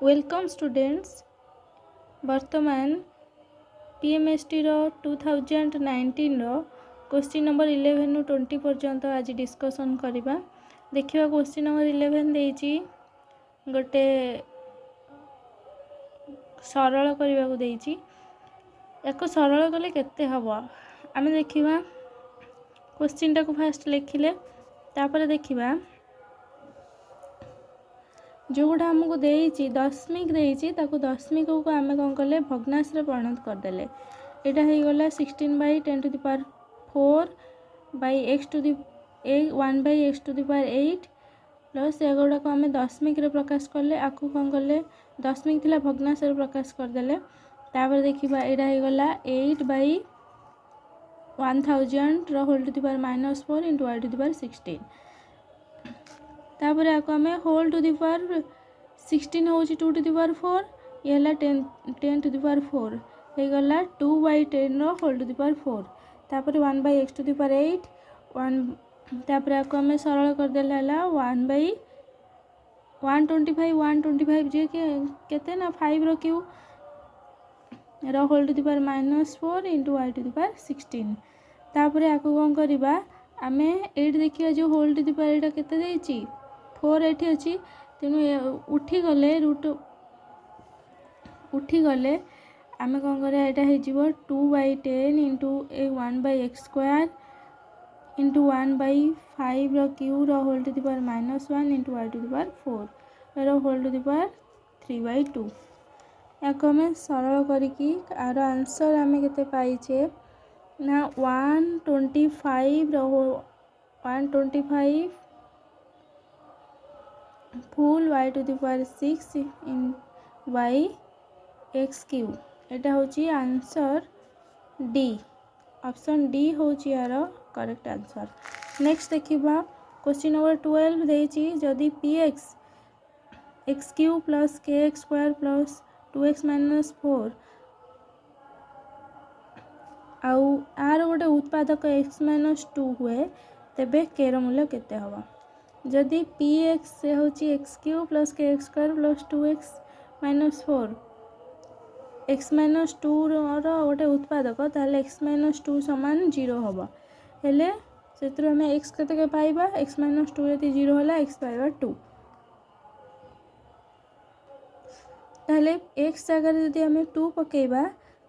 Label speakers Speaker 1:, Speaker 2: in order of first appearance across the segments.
Speaker 1: Welcome students. वर्तमान पीएमएसटी रो 2019 रो question number 11 नु 20 पर्यंत आज डिस्कशन करबा। देखिबा क्वेश्चन नंबर 11 देइची गोटे सरल करबा को देइची। एको सरल कले केते हबो आमे देखिबा। क्वेश्चन टा को फास्ट लिखिले तापर देखिबा जोटा आमको देइची दशमिक देइची ताको दशमिक को आमे कोन करले भग्नांश रे परिणत कर देले। एटा हे गला 16/10⁴ by x to the 1/x to the power 8 plus एगोडा को आमे दशमिक रे प्रकाश करले आकु कोन करले दशमिक थिला भग्नांश रे प्रकाश कर देले। तापर देखिबा एटा हे गला 8/1000 रो whole to the power -4 into y to the power 16। तापर आको हमें होल टू द पावर 16 होची 2 टू द पावर 4 ये हला 10 टू द पावर 4 हे गला 2/10 रो होल टू द पावर 4। तापर 1/x टू द पावर 8 1 तापर आको हमें सरल कर देला हला 1/125 जे के केते ना 5 रो क्यू रो whole to the power -4 into y to the power 16। तापर आको कोन करबा आमे 8 देखिया जो होल टू द पावर एटा केते देइची 4 एठी अछि तेनु उठी गले आमे कोन करे एटा हे जीवो 2/10 इनटू 1/x² इनटू 1/5 रो क्यू रो whole to the power -1 into y to the power 4 रो होल टू द पावर 3/2। याको हमें सरल करिकी आरो आंसर आमे केते पाइछे ना 125 रो 125 full y to the power 6 in y x³ एटा होची आंसर डी। ऑप्शन डी होची यारो करेक्ट आंसर। नेक्स्ट देखिबा क्वेश्चन नंबर 12 देइची जदी px x³ plus kx² plus 2x - 4 आउ आर गोटे उत्पादक x - 2 हुए तेबे k रो मूल्य केते हबा। जदि px से होची x³ plus kx² plus 2x - 4 x - 2 रो गोटे उत्पादक ताले x - 2 समान 0 हबा हेले सेतरो हमें x केते के पाइबा x - 2 यदि 0 होला x पाइबा 2 ताले x जगह यदि हमें 2 पकेबा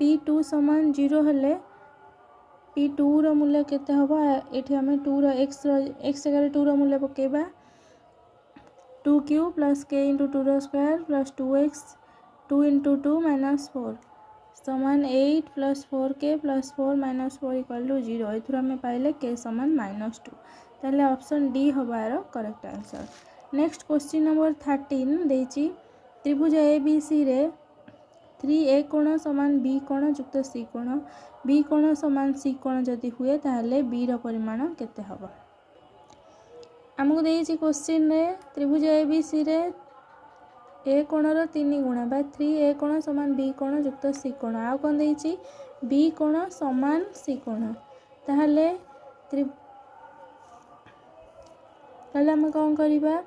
Speaker 1: p2 समान 0 हेले p2 रो मूल्य केते हबा एठी हमें 2 रो x जगह 2 रो मूल्य पकेबा 2q प्लस k इंटू 2 रो स्क्वायर प्लस 2x 2 इंटू 2 - 4 समान 8 plus 4k plus 4 - 4 equal to 0 एथुर हमें पाइले k समान -2 ताले ऑप्शन डी हबारो correct answer. Next question number 13 देइची त्रिभुज ABC रे 3a कोण समान b कोण जुक्त c कोण b कोण समान c कोण जदि हुए ताले b रो परिमाण केते हबा। हमको देइची क्वेश्चन रे त्रिभुज ABC रे a कोण रो 3 गुणा बा 3a कोण समान b कोण जुक्त c कोण आ कोन देइची b कोण समान c कोण ताले हम कोन करिबा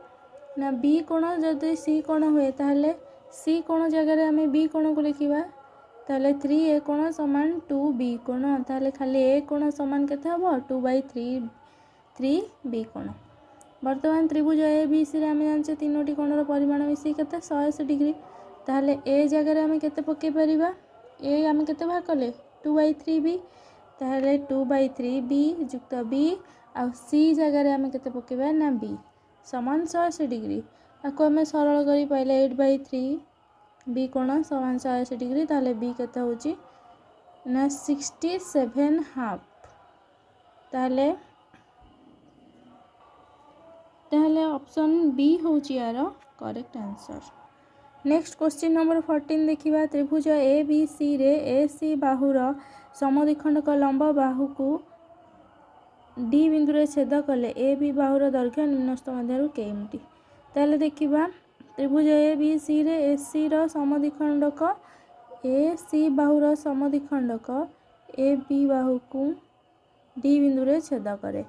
Speaker 1: ना b कोण जदि c कोण हुए ताले c कोण जगह रे हमें b कोण को लिखिबा ताले 3a कोण समान 2b कोण ताले खाली a कोण समान केते हबो 2/3b कोण। वर्तमान त्रिभुज ABC रे हमें जानचे तीनोटी कोणर परिमाण मिसी केते 180 डिग्री ताले a जगह रे हमें केते पके परिबा a हम केते भाग करले 2/3b ताले 2/3b जुक्त b आ c जगह रे हमें केते पकेबा ना b समान 180 डिग्री आको हमें सरल करी पाइले 8/3b कोण समान 180 डिग्री ताले b केते होची ना 67.5 ताले ऑप्शन बी होची यारो correct answer. Next question number 14 देखिबा त्रिभुज ABC रे AC बाहुर समद्विखंडक लंब बाहु को D बिंदु रे छेद कले AB बाहुर दैर्घ्य निम्नस्थ मध्यरु केमिति ताले देखिबा त्रिभुज ABC रे AC रो समद्विखंडक AC बाहुर समद्विखंडक AB बाहु को D बिंदु रे छेद करे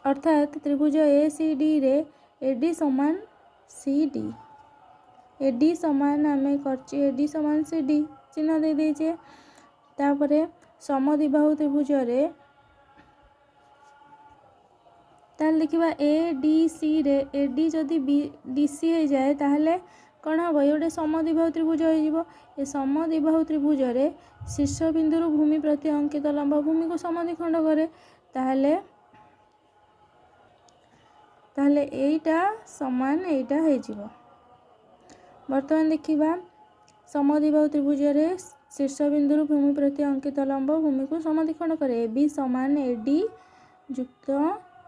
Speaker 1: अर्थात त्रिभुज ACD रे AD समान CD एडी समान आम कर एडी समान सी डी चिन्ह दे दीजिए। तापरे समद्विबाहु त्रिभुज रे ताल देखा ए डी सी रे ए डी जदि डी सी हो जाए ताहले कौन हम ये गोटे समद्विबाहु त्रिभुज हो समद्विबाहु त्रिभुज रे शीर्ष बिंदु भूमि प्रति अंकित लंब भूमि को समद्विखंड करे ताहले ताहले एटा समान एटा हो। बर्तमान देखा समद्विबाहु त्रिभुज रे शीर्ष बिंदु भूमि प्रति अंकित लंब भूमि को समद्विखंड करे ए बी समान ए डी युक्त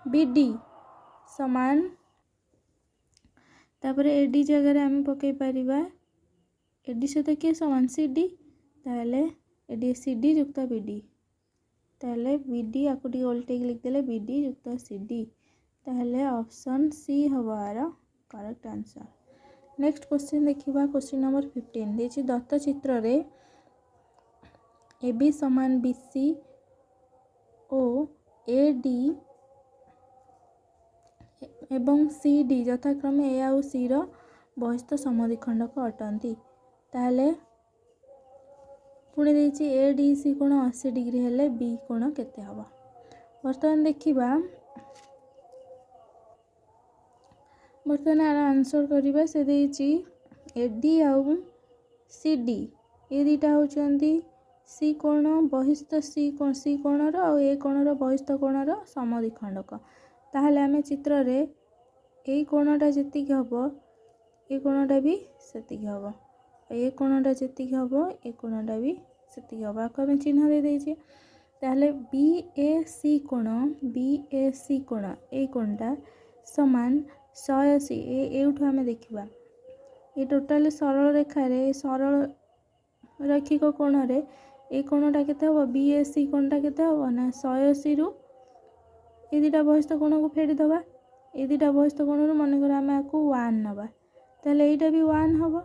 Speaker 1: बी डी समान तापर एडी जगह आम पकई पार एडी सहित किए समान सी डी ताहले एडी सी डी युक्त बी डी ताहले बी डी आपको टी उल्टे लिखदेले बी डी युक्त सी डी ताहले ऑप्शन सी हवार करेक्ट आंसर। नेक्स्ट क्वेश्चन देखिबा क्वेश्चन नंबर 15 देछि दत्त चित्र रे ए बी समान B C O A D एवं सी डी यथाक्रमे ए आउ सी रो बहिस्थ समद्विखंडक अटंती ताहले पुणी देछि ए डी सी कोण 80 डिग्री हेले बी कोण केते हबो। बर्तमान देखिबा बर्तमान आंसर करिबा से देछि ए डी आउ सी डी ए दुटा होचंती सी कोण बहिस्थ सी कोण रो आ ए कोण रो बहिस्थ कोण रो समद्विखंडक ताहले आमे चित्र रे ए कोणटा जेतिक हबो ए कोणटा भी सेतिक हबो ए कोणटा जेतिक हबो ए कोणटा भी सेतिक हबो आको आमे चिन्ह दे देछि ताहले बी ए सी कोण ए कोणटा समान 180 एउठु आमे देखिबा ए टोटल सरल रेखा रे सरल रेखिक कोण रे ए कोणटा केते हबो बी ए सी कोणटा केते हबो ना 180 रु ए दुटा बहिस्थ कोण को फेडी दबा ए दुटा बहिस्थ कोण रु मन कर आमे आको 1 नबा ताहले एटा भी 1 हबो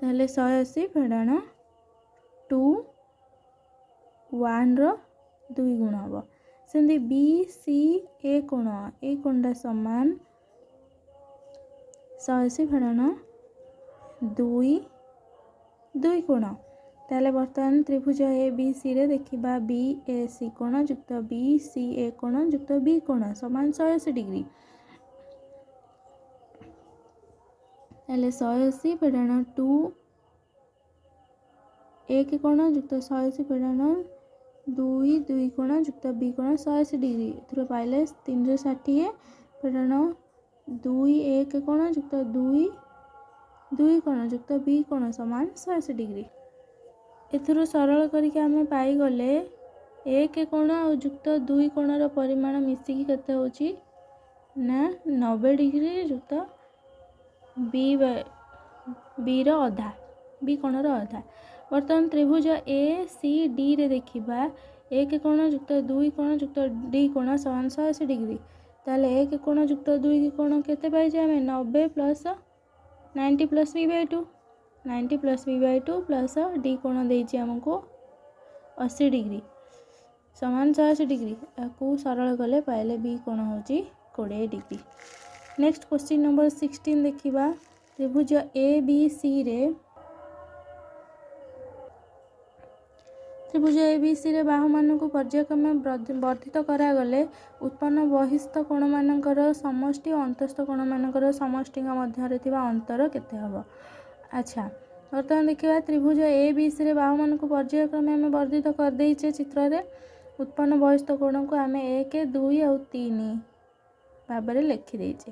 Speaker 1: ताहले 180 फेडाण 2 1 रो 2 गुण हबो सेंदी बी सी ए कोणटा समान 180 फेडाण 2 कोण ताहले बर्तमान त्रिभुज ए बी सी रे देखिबा बी ए सी कोण युक्त बी सी ए कोण युक्त बी कोण समान 180 डिग्री ताहले 180 फेडाण 2 एक कोण युक्त 180 फेडाण 2 कोण युक्त बी कोण 180 डिग्री एथरो पाइले 360 फेडाण 2 1 कोण युक्त 2 कोण युक्त बी कोण समान 180 डिग्री एथरो सरल करके आमे पाई गले एक कोण और युक्त 2 कोणर परिमाण मिसिकी केते होची ना 90 डिग्री युक्त बी रो अधा बी कोणर अधा। बर्तमान त्रिभुज ए सी डी रे देखिबा एक कोण युक्त 2 कोण युक्त डी कोण समान 180 डिग्री ताले एक कोण युक्त 2 कोण केते पाई जे आमे 90 plus 90 plus B by 2 90 plus B by 2 plus D कोण देछि हमको 80 डिग्री समान 180 डिग्री को सरल कले पाइले बी कोण होची 20 डिग्री। नेक्स्ट क्वेश्चन नंबर 16 देखिबा त्रिभुज ए बी सी रे त्रिभुज ए बी सी रे बाहु मान को पर्यायक्रमे वर्धित करा गले उत्पन्न बहिस्थ कोण मानकर समष्टि और अंतस्थ कोण मानकर समष्टि मध्य थिबा अंतर केते हबो। अच्छा बर्तमान देखिए त्रिभुज ए बी सी रे बाहु मान को पर्यायक्रमे आम वर्धित कर देइछे चित्र रे उत्पन्न बहिस्थ कोण को आम 1 2 और 3 भाव में लिखि देइछे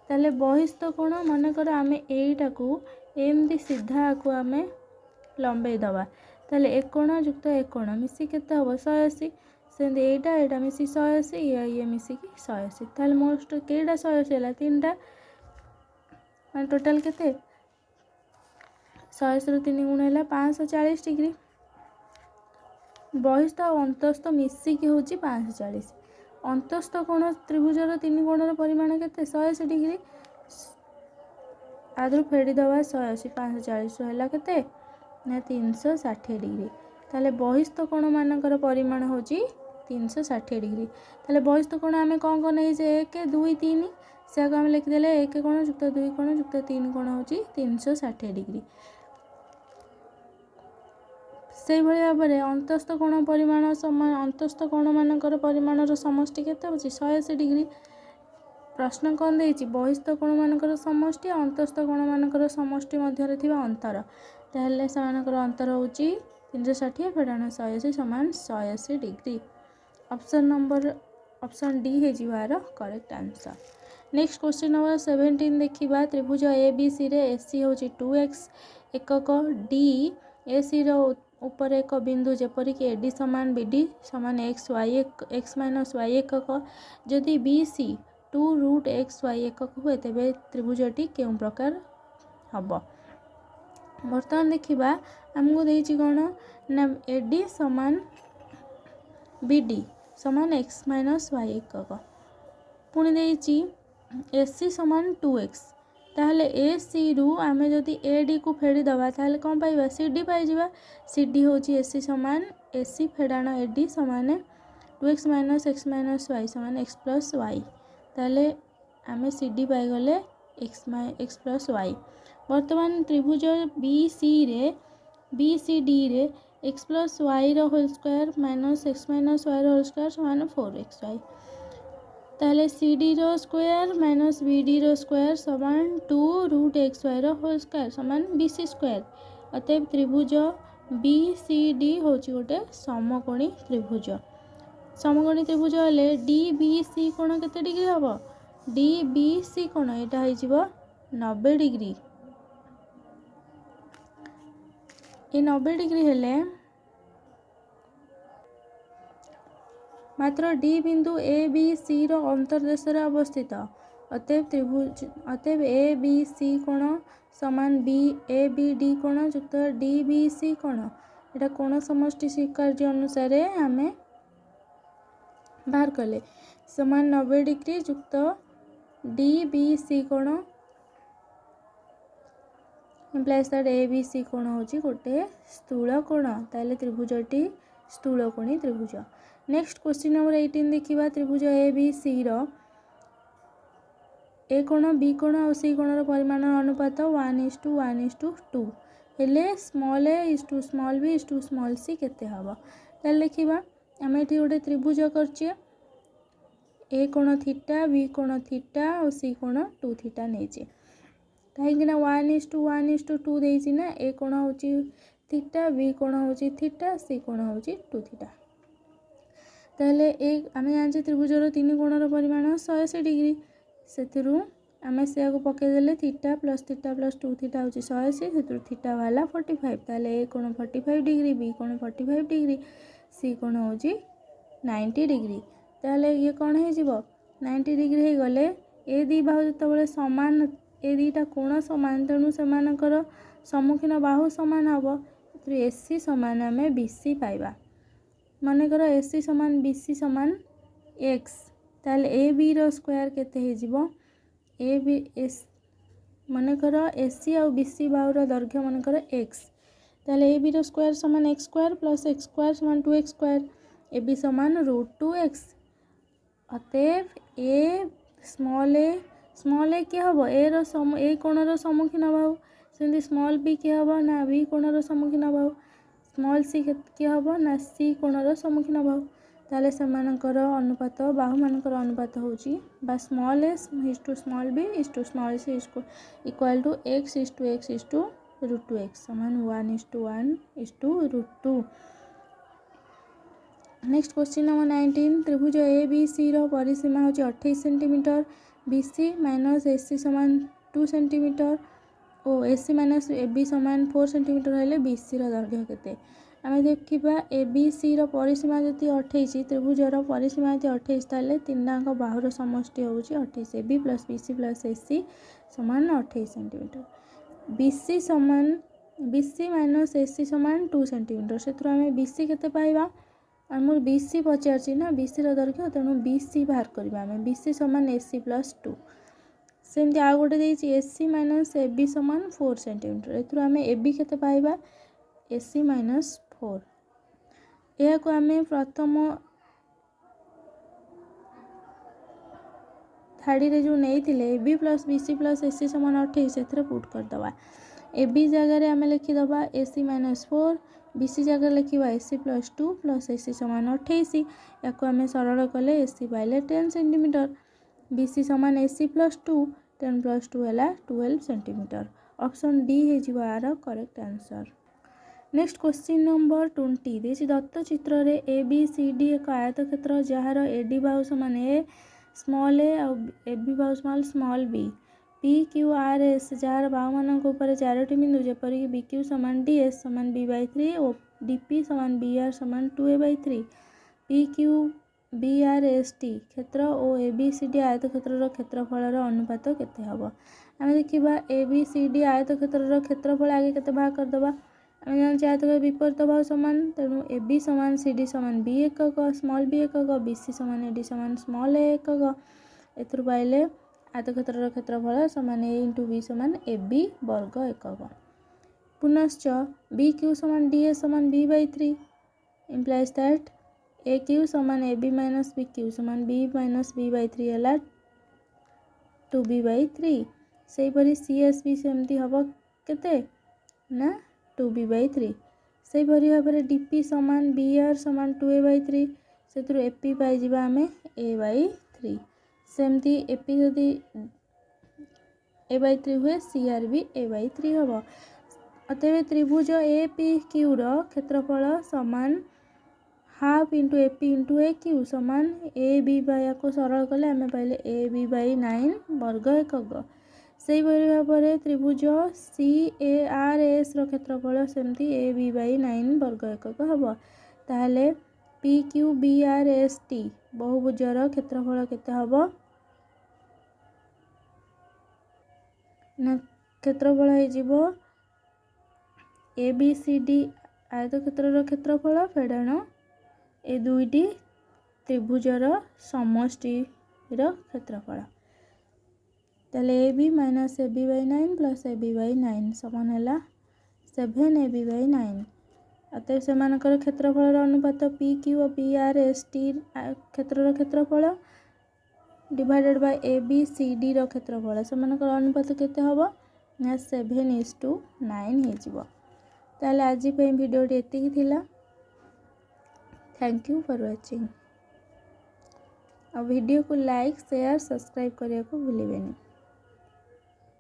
Speaker 1: ताले बहिस्थ कोण मानकर आम एटा को एमती सीधा को आम लंबे दबा ताले एक कोण युक्त एक कोण मिसी केते हबो 180 सेंदे एटा एटा मिसी 180 ये मिसी की 180 ताले मोस्ट केडा 180 हला तीनटा मान टोटल केते 180 रो 3 गुण है 540 डिग्री बहिस्थ और अंतस्थ मिसिकी हूँ 540 अंतस्थ कोण त्रिभुजर 3 कोणर परिमाण केते 180 डिग्री आदर फेड़ी दबा 180 540 है केते ना 360 डिग्री ताले बहिस्थ कोण मानकर परिमाण हूँ 360 डिग्री ताले बहिस्थ कोण आम कौन कौन नहीं 1 2 3 से आम लिखिदेले 1 कोण जुक्त 2 कोण जुक्त 3 कोण हूँ 360 डिग्री। से भाव में अंतस्थ कोण परिमाण समान अंतस्थ कोण मानकर परिमाणर समष्टि केते होची 180 डिग्री। प्रश्न कौन देइछि बहिस्थ कोण मानकर समष्टि अंतस्थ कोण मानकर समष्टि मध्य थिबा अंतर ताहले समानकर अंतर होची 360 फेडाण 180 समान 180 डिग्री। ऑप्शन डी है जीवार correct answer. Next question number 17 देखिबा त्रिभुज एबीसी रे एसी होची 2x एकक डी एसी रो ऊपर एक बिंदु जेपरिक एडी समान बीडी समान एक्स माइनस वाई एकक जदि बीसी 2√xy एकक हुए तेबे त्रिभुजटी केउं प्रकार हब। बर्तमान देखिबा हमको देइछि कोन ना एडी समान बीडी समान x माइनस वाई एकक पुणी देइछि एसी समान 2x ताहले एसी रु आमे जदि एडी को फेडी दबा ताहले कौन पाइबा सीडी पाइजिबा सीडी होची एसी समान एसी फेडाण एडी समान 2x minus x minus Y समान x प्लस वाई ताहले आमे सीडी पाई गले x प्लस वाई। वर्तमान त्रिभुज बीसीडी रे x प्लस वाई रो whole square minus x minus Y रो होल स्क्वायर समान 4xy ताहले सीडी रो स्क्वायर माइनस बीडी रो स्क्वायर समान 2√xy रो होल स्क्वायर समान बीसी स्क्वायर। अतएव त्रिभुज बीसीडी होची गोटे समकोणी त्रिभुज। समकोणी त्रिभुज हेले डीबीसी कोण केते डिग्री हबो डीबीसी कोण एटा होई जिवो 90 डिग्री। ए 90 डिग्री हेले मात्र डी बिंदु ए बी सी रो अंतर्देश अवस्थित अतएव ए बी सी कोण समान बी ए बी डी कोण जुक्त डी बी सी कोण एटा कोण समष्टि स्वीकार्य अनुसार आमे बाहर कले समान 90 डिग्री जुक्त डी बी सी कोण implies that A B C कोण होची गोटे स्थूल कोण ताले त्रिभुजटी स्थूलकोणी त्रिभुज। नेक्स्ट क्वेश्चन नंबर 18 देखिबा त्रिभुज ए बी सी रो ए कोण बी कोण और सी कोणर परिमाण अनुपात 1:1:2 हेले small A is to small B is to small C केते हबो ताले देखिबा आमे एठी गोटे त्रिभुज करछे ए कोण थीटा बी कोण थीटा और सी कोण 2 थीटा नेचे काहेकि 1:1:2 देइछि ना ए कोण होची थीटा बी कोण होची थीटा सी कोण होची 2 थीटा ताहले एक आमे जानछे त्रिभुजर तीन कोणर परिमाण 180 डिग्री सेथिरु आमे से को पके देले थीटा प्लस 2 थीटा होची 180 सेथिरु थीटा वाला 45 ताहले ए कोण 45 डिग्री बी कोण 45 डिग्री सी कोण होची 90 डिग्री ताहले ये कोण हे जिवो 90 डिग्री हे गले ए दी बाहु जतबेले समान ए दीटा कोण समान तेणु सेमानकर सम्मुखीन बाहु समान हबो एसी समान आमे बीसी पाइबा मानेकर एसी समान बीसी समान एक्स ताले ए बी रो स्क्वायर केते हे जिवो ए बी एस मानेकर एसी और बीसी बाहुर दैर्घ्य मानेकर एक्स ताले ए बी रो स्क्वायर समान X square plus X square समान 2x स्क्वायर ए बी समान √2x अतएव ए स्मॉल ए के हबो ए रो ए कोणर सम्मुखीन बाहु सेंदी स्मॉल बी के हबो ना बी कोणर सम्मुखीन बाहु स्मॉल सी के हबो ना सी कोणर सम्मुखीन बाहु ताले समानकर अनुपात बाहु मानकर अनुपात होची बा small S is to small B is to small C is equal to x is to √2x समान 1:1:2। नेक्स्ट क्वेश्चन नंबर 19 त्रिभुज ए बी सी रो परिसीमा होची 28 सेंटीमीटर बीसी माइनस एसी समान 2 सेंटीमीटर और एसी माइनस ए बी समान 4 सेंटीमीटर हेले BC रो दैर्घ्य केते आमे देखिबा ए बी सी रो परिसीमा जति 28 त्रिभुजर परिसीमा जति 28 ताले तीनटाक बाहुर समष्टि होची 28 A B plus BC plus AC समान 28 सेंटीमीटर बीसी माइनस एसी समान 2 सेंटीमीटर सेथुर आमे बीसी केते पाइबा आमर बीसी पचारछि ना बीसी रो दैर्घ्य तेणु बीसी बाहर करबा आमे बीसी समान एसी प्लस 2 सेमती आ गोटे देइछि एसी माइनस ए बी समान 4 सेंटीमीटर एथुर आमे ए बी केते पाइबा एसी माइनस 4 यह को आमे प्रथम थाड़ी जो नहीं A B plus B C plus A C समान 28 से पुट करदे ए बी जगार आम लिखिदबा ए सी -4 बी सी जगह लिखा ए सी +2 प्लस ए सी समान 28 या आम सरल कले ए सी पाइले 10 सेंटीमीटर बी सी समान ए सी +2 10 + 2 है 12 सेंटीमीटर ऑप्शन डी हो यार correct answer. Next question number 20 देसी दत्त चित्र रे ए बी सी डी एक आयत क्षेत्र जार ए डी बाहु समान ए स्मॉल ए और ए बी बाहु समान small B P Q R S जार बाहु मान चारोटी बिंदु जेपरिक बी क्यू समान डी एस समान b/3 और डी पी समान बी आर समान 2a/3 P Q B R S T क्षेत्र और ए बी सी डी आयत क्षेत्र क्षेत्रफल अनुपात केते हम आम देखा ए बी सी डी आयत क्षेत्र क्षेत्रफल आगे केते भाग करदे आम जानते आयत विपरीत बाहु समान तेणु ए बी समान सी डी समान बी एकक स्मॉल बी एकक बी सी समान ए डी समान स्मॉल ए एकक एथुर पाइले आयत क्षेत्र क्षेत्रफल समान ए इंटू बी समान ए बी वर्ग एकक पुनश्च बी क्यू समान डी एस समान b/3 implies that A Q समान A B minus B Q समान बी माइनस b/3 है 2b/3 से परी सी एस बी सेमती हम केते ना 2b/3 से परी भाव में डीपी समान बी आर समान 2a/3 से एपी पाई आम a/3 सेमती एपी जदि a/3 हुए सी आर भी a/3 हम अतएव त्रिभुज ए पी क्यू क्षेत्रफल समान हाफ इंटू एपी इंटू ए क्यू समान ए बी को सरल कले आम पाइले ए बी 9 वर्ग एकक से भाव में त्रिभुज सी ए आर एस क्षेत्रफल सेमती ए बी 9 वर्ग एकक हम ताहले P Q B R S T बहुभुजर क्षेत्रफल केते हम ना क्षेत्रफल हो ए बी सी डी आयत क्षेत्र क्षेत्रफल फेड़ाण ए दुईटी त्रिभुजर समष्टिर क्षेत्रफल ताले A B minus A B 9 plus A B 9 समान है 7 ए बी 9 अतएव से क्षेत्रफल अनुपात पी क्यू और बी आर एस टी क्षेत्र क्षेत्रफल divided by A B C D क्षेत्रफल से अनुपात केते हम ना 7:9 हो ताले आज भिडियोटी एतिकी थिला थैंक यू फॉर वाचिंग और वीडियो को लाइक शेयर सब्सक्राइब करने को भूलिबेनी।